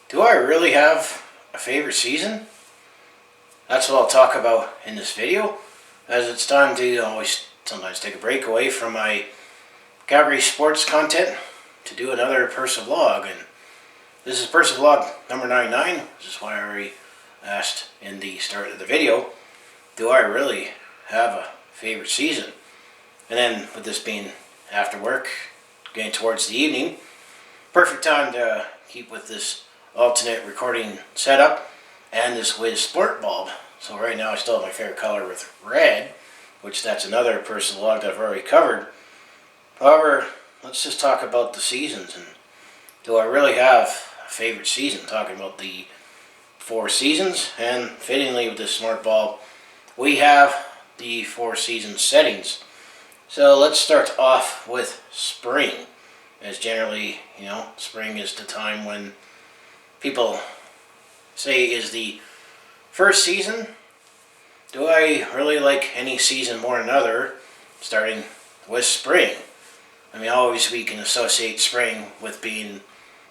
Do I really have a favorite season? That's what I'll talk about in this video, as it's time to always sometimes take a break away from my Calgary sports content to do another personal vlog. And this is personal vlog number 99. This is why I already asked in the start of the video, do I really have a favorite season? And then with this being after work, getting towards the evening, perfect time to keep with this alternate recording setup and this Wiz sport bulb. So right now I still have my favorite color with red, which that's another personal vlog that I've already covered. However, let's just talk about the seasons, and do I really have a favorite season? Talking about the 4 seasons, and fittingly with this smart bulb, we have the 4 season settings. So let's start off with spring, as generally, spring is the time when people say is the first season. Do I really like any season more than another, starting with spring? I mean, always we can associate spring with being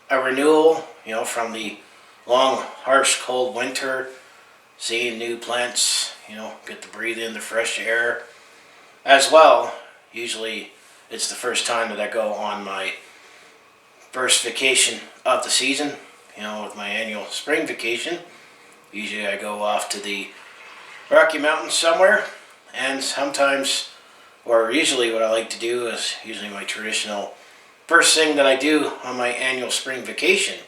a renewal, from the long, harsh, cold winter, seeing new plants, get to breathe in the fresh air. As well, usually it's the first time that I go on my first vacation of the season, with my annual spring vacation. Usually I go off to the Rocky Mountains somewhere, and sometimes, or usually what I like to do is usually my traditional first thing that I do on my annual spring vacation,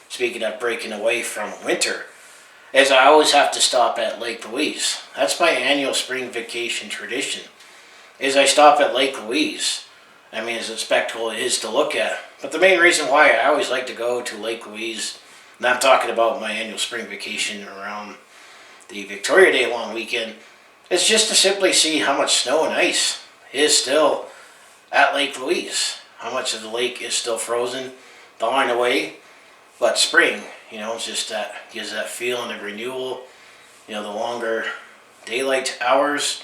speaking of breaking away from winter, is I always have to stop at Lake Louise. That's my annual spring vacation tradition, is I stop at Lake Louise. I mean, as a spectacle it is to look at. But the main reason why I always like to go to Lake Louise, and I'm talking about my annual spring vacation around the Victoria Day long weekend, is just to simply see how much snow and ice is still at Lake Louise. How much of the lake is still frozen, thawing away. But spring, it's just that gives that feeling of renewal, the longer daylight hours,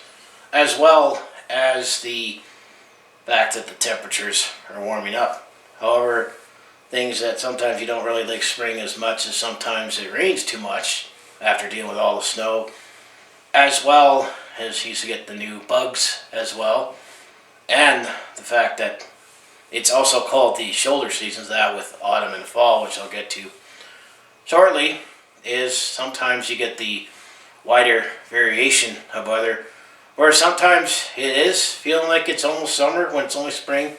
as well as the fact that the temperatures are warming up. However, things that sometimes you don't really like spring as much as sometimes it rains too much after dealing with all the snow, as well as you used to get the new bugs as well, and the fact that it's also called the shoulder seasons, that with autumn and fall, which I'll get to shortly, is sometimes you get the wider variation of weather, where sometimes it is feeling like it's almost summer when it's only spring,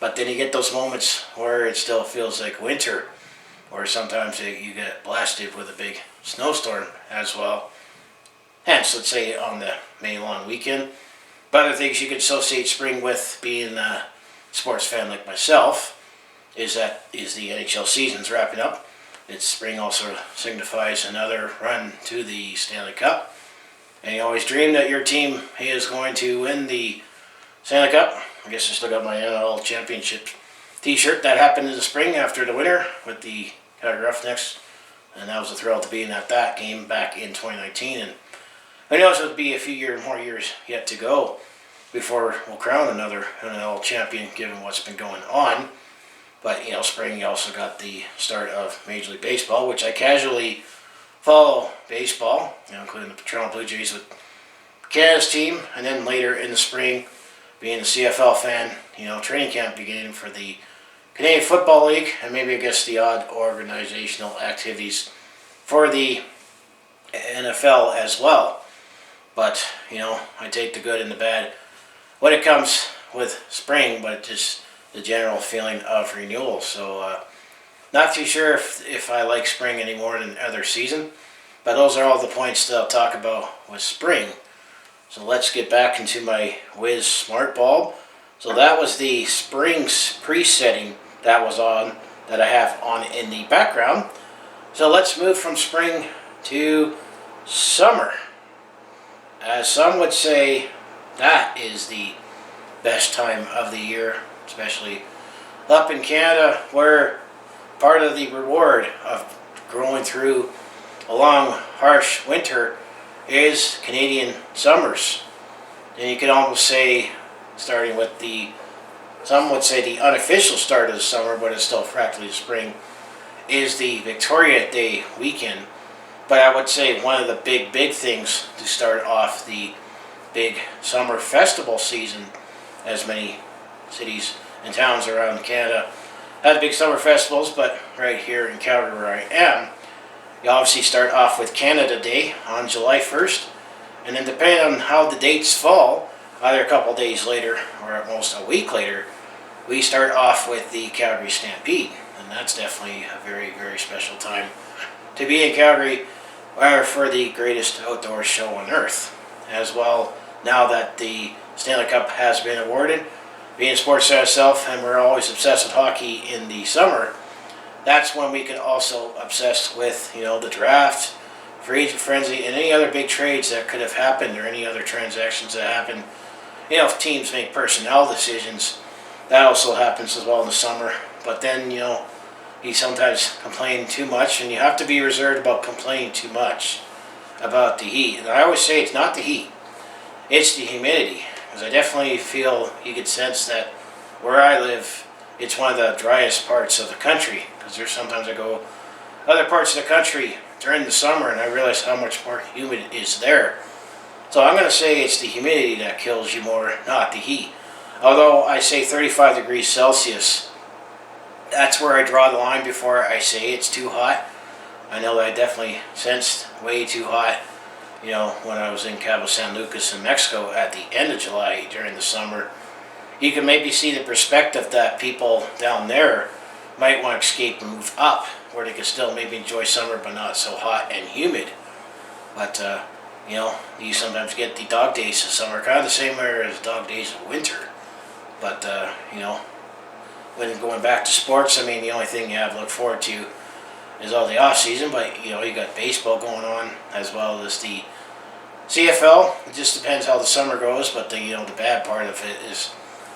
but then you get those moments where it still feels like winter, or sometimes you get blasted with a big snowstorm as well. Hence, let's say on the May long weekend. But other things you could associate spring with, being a sports fan like myself, is the NHL season's wrapping up. It's spring also signifies another run to the Stanley Cup. And you always dream that your team is going to win the Stanley Cup. I guess I still got my Untitled Championship t-shirt that happened in the spring after the winter with the Calgary Roughnecks. And that was a thrill to being at that game back in 2019. And I know it'll be a few more years yet to go before we'll crown another NL champion, given what's been going on. But, spring, you also got the start of Major League Baseball, which I casually follow baseball, including the Toronto Blue Jays with Canada's team, and then later in the spring, being a CFL fan, training camp beginning for the Canadian Football League, and maybe I guess the odd organizational activities for the NFL as well. But, I take the good and the bad when it comes with spring, but just the general feeling of renewal. So, not too sure if I like spring any more than other season, but those are all the points that I'll talk about with spring. So let's get back into my Wiz Smart Bulb. So that was the spring's presetting that was on, that I have on in the background. So let's move from spring to summer. As some would say, that is the best time of the year, especially up in Canada, where part of the reward of growing through a long, harsh winter is Canadian summers. And you could almost say, starting with some would say the unofficial start of the summer, but it's still practically spring, is the Victoria Day weekend. But I would say one of the big things to start off the big summer festival season, as many cities and towns around Canada have big summer festivals, but right here in Calgary where I am, you obviously start off with Canada Day on July 1st, and then depending on how the dates fall, either a couple days later or at most a week later, we start off with the Calgary Stampede, and that's definitely a very special time to be in Calgary for the greatest outdoor show on earth. As well, now that the Stanley Cup has been awarded, being a sports fan myself, and we're always obsessed with hockey in the summer, that's when we can also obsess with, the draft, free agent frenzy, and any other big trades that could have happened or any other transactions that happen. If teams make personnel decisions, that also happens as well in the summer. But then, you sometimes complain too much, and you have to be reserved about complaining too much about the heat. And I always say it's not the heat, it's the humidity. Because I definitely feel you could sense that where I live, it's one of the driest parts of the country. Because there's sometimes I go other parts of the country during the summer, and I realize how much more humid it is there. So I'm going to say it's the humidity that kills you more, not the heat. Although I say 35 degrees Celsius, that's where I draw the line before I say it's too hot. I know that I definitely sensed way too hot, when I was in Cabo San Lucas in Mexico at the end of July during the summer. You can maybe see the perspective that people down there might want to escape and move up, where they can still maybe enjoy summer but not so hot and humid. But, you sometimes get the dog days of summer, kind of the same way as dog days of winter. But, when going back to sports, the only thing you have to look forward to is all the off season. But you got baseball going on as well as the CFL. It just depends how the summer goes. But the bad part of it is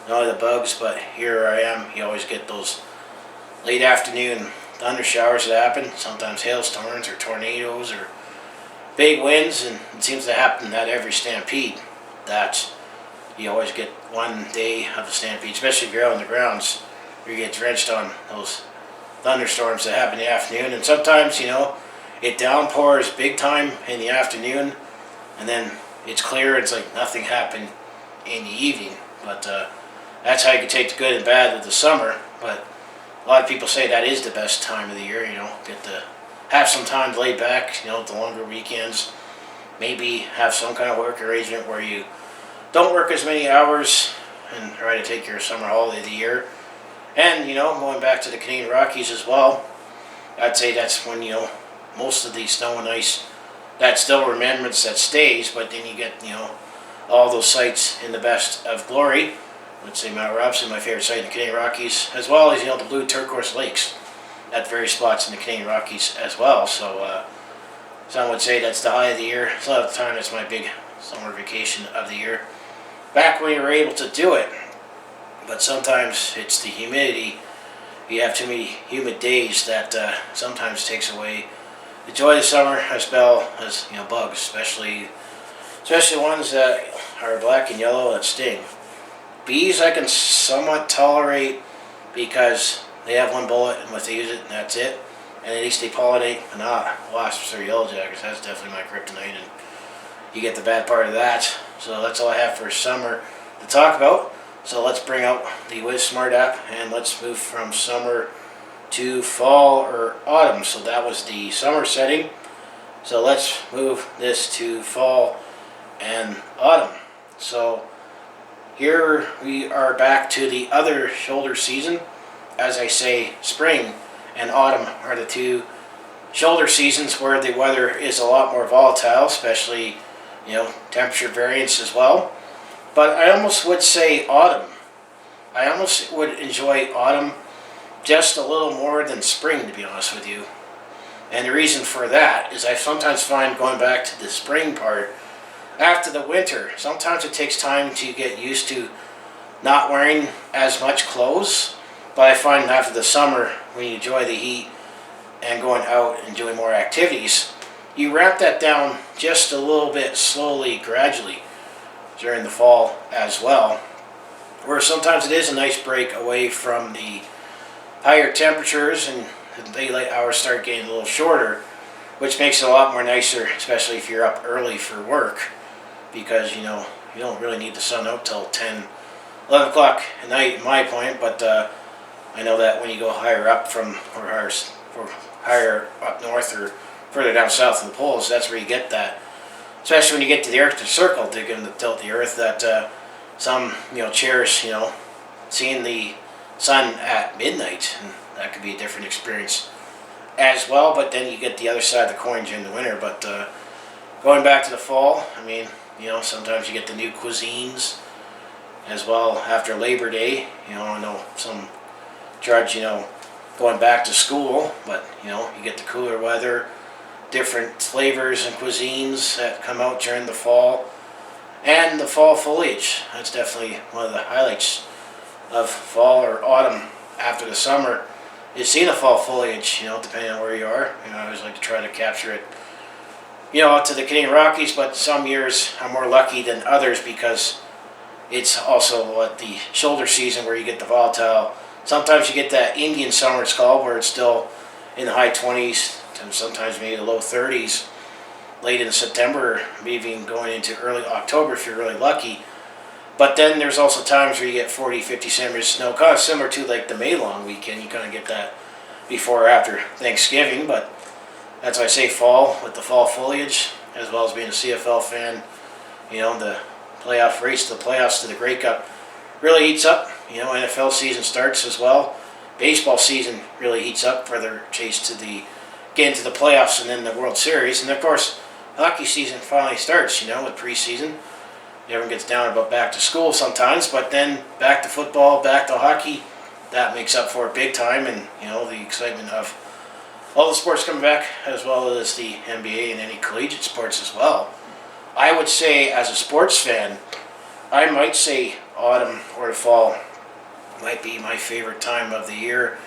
not only the bugs, but here I am. You always get those late afternoon thunder showers that happen. Sometimes hailstorms or tornadoes or big winds, and it seems to happen at every stampede. That you always get one day of the stampede, especially if you're out on the grounds, where you get drenched on those thunderstorms that happen in the afternoon. And sometimes, it downpours big time in the afternoon, and then it's clear. It's like nothing happened in the evening. But that's how you can take the good and bad of the summer. But a lot of people say that is the best time of the year. Get to have some time to lay back. The longer weekends. Maybe have some kind of work arrangement where you don't work as many hours and try to take your summer holiday of the year. And, going back to the Canadian Rockies as well, I'd say that's when, most of the snow and ice, that still remembrance that stays, but then you get, all those sites in the best of glory. Let's say Mount Robson, my favorite site in the Canadian Rockies, as well as, the blue turquoise lakes at various spots in the Canadian Rockies as well. So, some would say that's the high of the year. A lot of the time, it's my big summer vacation of the year. Back when you were able to do it. But sometimes it's the humidity. You have too many humid days that sometimes takes away the joy of the summer, as well as bugs, especially ones that are black and yellow that sting. Bees I can somewhat tolerate because they have one bullet and once they use it and that's it. And at least they pollinate, but not wasps or yellow jackets. That's definitely my kryptonite, and you get the bad part of that. So that's all I have for summer to talk about. So let's bring out the WizSmart app and let's move from summer to fall or autumn. So that was the summer setting. So let's move this to fall and autumn. So here we are back to the other shoulder season. As I say, spring and autumn are the two shoulder seasons where the weather is a lot more volatile, especially, temperature variance as well. But I almost would say autumn. I almost would enjoy autumn just a little more than spring, to be honest with you. And the reason for that is I sometimes find going back to the spring part, after the winter, sometimes it takes time to get used to not wearing as much clothes. But I find after the summer, when you enjoy the heat and going out and doing more activities, you ramp that down just a little bit slowly, gradually, during the fall as well, where sometimes it is a nice break away from the higher temperatures and the daylight hours start getting a little shorter, which makes it a lot more nicer, especially if you're up early for work, because you don't really need the sun out till 10, 11 o'clock at night, in my point. But I know that when you go higher up or higher up north or further down south in the poles, that's where you get that. Especially when you get to the Arctic Circle, to give them to tilt the Earth, that some cherish seeing the sun at midnight, and that could be a different experience as well. But then you get the other side of the coin during the winter. But going back to the fall, I mean, sometimes you get the new cuisines as well after Labor Day. I know some judge, going back to school, but you get the cooler weather, different flavors and cuisines that come out during the fall, and the fall foliage. That's definitely one of the highlights of fall or autumn after the summer, is seeing the fall foliage, depending on where you are. I always like to try to capture it, out to the Canadian Rockies, but some years I'm more lucky than others because it's also the shoulder season where you get the volatile. Sometimes you get that Indian summer, it's called, where it's still in the high 20s, and sometimes maybe the low 30s, late in September, maybe even going into early October if you're really lucky. But then there's also times where you get 40, 50 centimeters of snow, kind of similar to like the May long weekend. You kind of get that before or after Thanksgiving, but that's why I say fall, with the fall foliage, as well as being a CFL fan. The playoff race, the playoffs to the Grey Cup really heats up. NFL season starts as well. Baseball season really heats up for their chase to get into the playoffs and then the World Series. And of course, hockey season finally starts, with preseason. Everyone gets down about back to school sometimes, but then back to football, back to hockey, that makes up for it big time. And, the excitement of all the sports coming back, as well as the NBA and any collegiate sports as well. I would say, as a sports fan, I might say autumn or the fall might be my favorite time of the year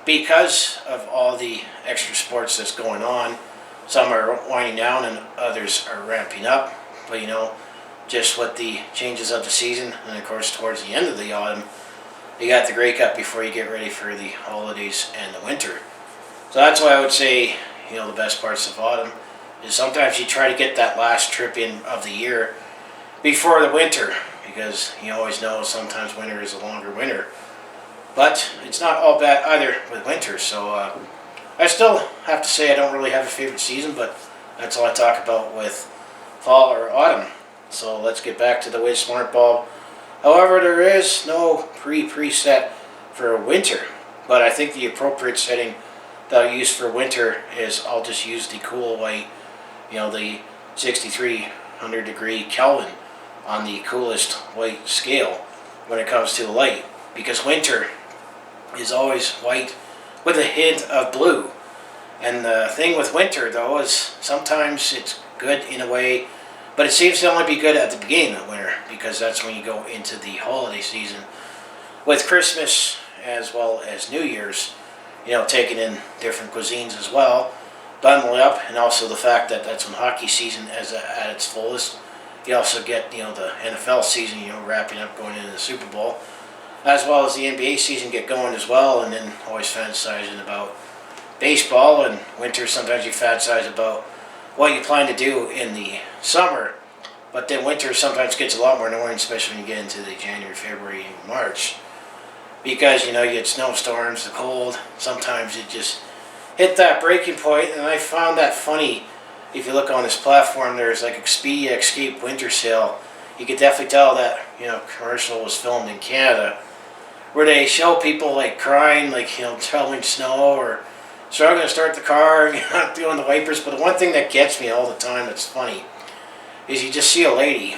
because of all the extra sports that's going on. Some are winding down and others are ramping up. But just with the changes of the season, and of course towards the end of the autumn, you got the Grey Cup before you get ready for the holidays and the winter. So that's why I would say, the best parts of autumn is sometimes you try to get that last trip in of the year before the winter, because you always know sometimes winter is a longer winter. But it's not all bad either with winter. So I still have to say I don't really have a favorite season, but that's all I talk about with fall or autumn. So let's get back to the Wiz Smart Bulb. However, there is no preset for winter, but I think the appropriate setting that I use for winter is I'll just use the cool white, the 6300 degree Kelvin on the coolest white scale when it comes to the light, because winter is always white with a hint of blue. And the thing with winter though is sometimes it's good in a way, but it seems to only be good at the beginning of winter, because that's when you go into the holiday season with Christmas as well as New Year's, taking in different cuisines as well, bundling up, and also the fact that that's when hockey season is at its fullest. You also get, the NFL season, wrapping up going into the Super Bowl, as well as the NBA season get going as well, and then always fantasizing about baseball. And winter, sometimes you fantasize about what you plan to do in the summer, but then winter sometimes gets a lot more annoying, especially when you get into the January, February, and March, because, you get snowstorms, the cold, sometimes it just hit that breaking point. And I found that funny. If you look on this platform, there's like Expedia Escape Winter Sale. You could definitely tell that, commercial was filmed in Canada, where they show people like crying, like, shoveling snow or struggling to start the car, doing the wipers. But the one thing that gets me all the time that's funny is you just see a lady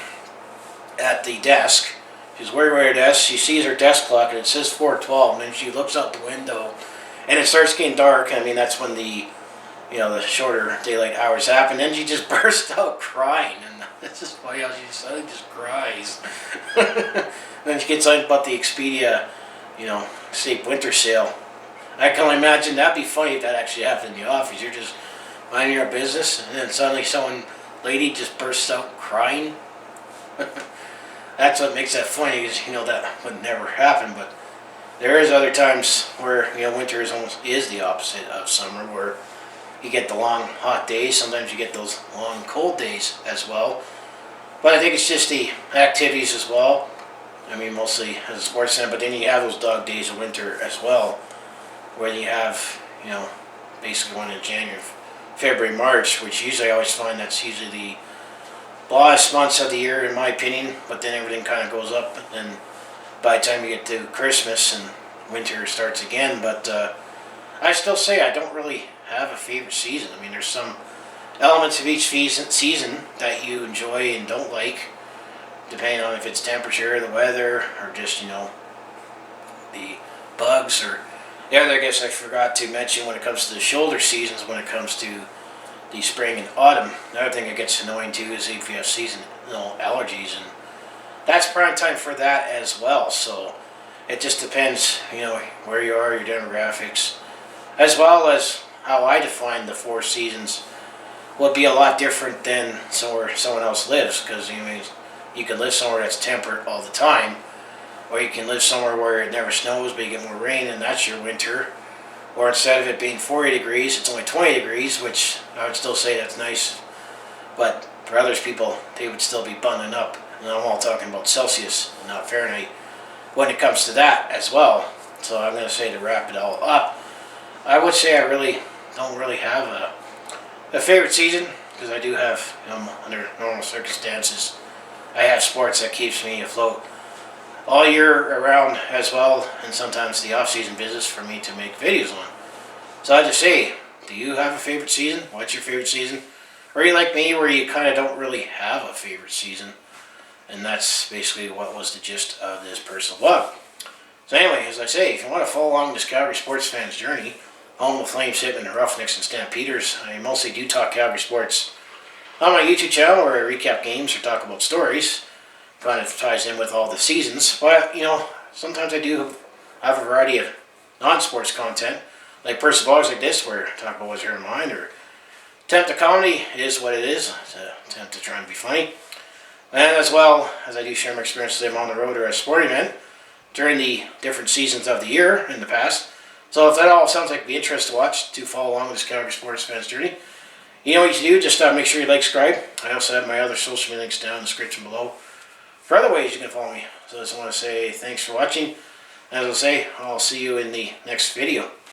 at the desk. She's worried at her desk. She sees her desk clock and it says 4:12, and then she looks out the window and it starts getting dark. I mean, that's when the shorter daylight hours happen. Then she just bursts out crying, and it's just funny how she suddenly just cries. Then she gets on about the Expedia, Escape Winter Sale. I can only imagine that'd be funny if that actually happened in the office. You're just minding your business, and then suddenly lady just bursts out crying. That's what makes that funny, is that would never happen. But there is other times where winter is the opposite of summer, where you get the long hot days. Sometimes you get those long cold days as well. But I think it's just the activities as well. I mean, mostly as a sports fan, but then you have those dog days of winter as well, where you have, basically going in January, February, March, which usually I always find that's usually the last months of the year, in my opinion. But then everything kind of goes up, and by the time you get to Christmas and winter starts again. But I still say I don't really have a favorite season. I mean, there's some elements of each season that you enjoy and don't like, depending on if it's temperature, the weather, or just the bugs. Or yeah, I guess I forgot to mention when it comes to the shoulder seasons, when it comes to the spring and autumn. Another thing that gets annoying too is if you have seasonal allergies, and that's prime time for that as well. So it just depends, where you are, your demographics, as well as how I define the four seasons would be a lot different than somewhere someone else lives, because you can live somewhere that's temperate all the time, or you can live somewhere where it never snows but you get more rain and that's your winter, or instead of it being 40 degrees it's only 20 degrees, which I would still say that's nice, but for others people they would still be bundling up, and I'm all talking about Celsius and not Fahrenheit when it comes to that as well. So I'm going to say, to wrap it all up, I would say I really don't really have a favorite season, because I do have, under normal circumstances, I have sports that keeps me afloat all year around as well, and sometimes the off-season business for me to make videos on. So I just say, do you have a favorite season? What's your favorite season? Or are you like me, where you kind of don't really have a favorite season? And that's basically what was the gist of this personal vlog. So anyway, as I say, if you want to follow along this Calgary sports fan's journey, home of Flames, Hitmen, Roughnecks, and Stampeders, I mostly do talk Calgary sports on my YouTube channel, where I recap games or talk about stories. Kind of ties in with all the seasons. But, sometimes I do have a variety of non-sports content, like personal vlogs like this, where I talk about what's here in mind, or attempt to comedy. It is what it is. It's an attempt to try and be funny. And as well as I do share my experiences I'm on the road or as a sporting event during the different seasons of the year in the past. So if that all sounds like the interest to watch, to follow along with this Calgary sports fan's journey, you know what you should do. Just make sure you like, subscribe. I also have my other social media links down in the description below for other ways you can follow me. So I just want to say thanks for watching. As I'll say, I'll see you in the next video.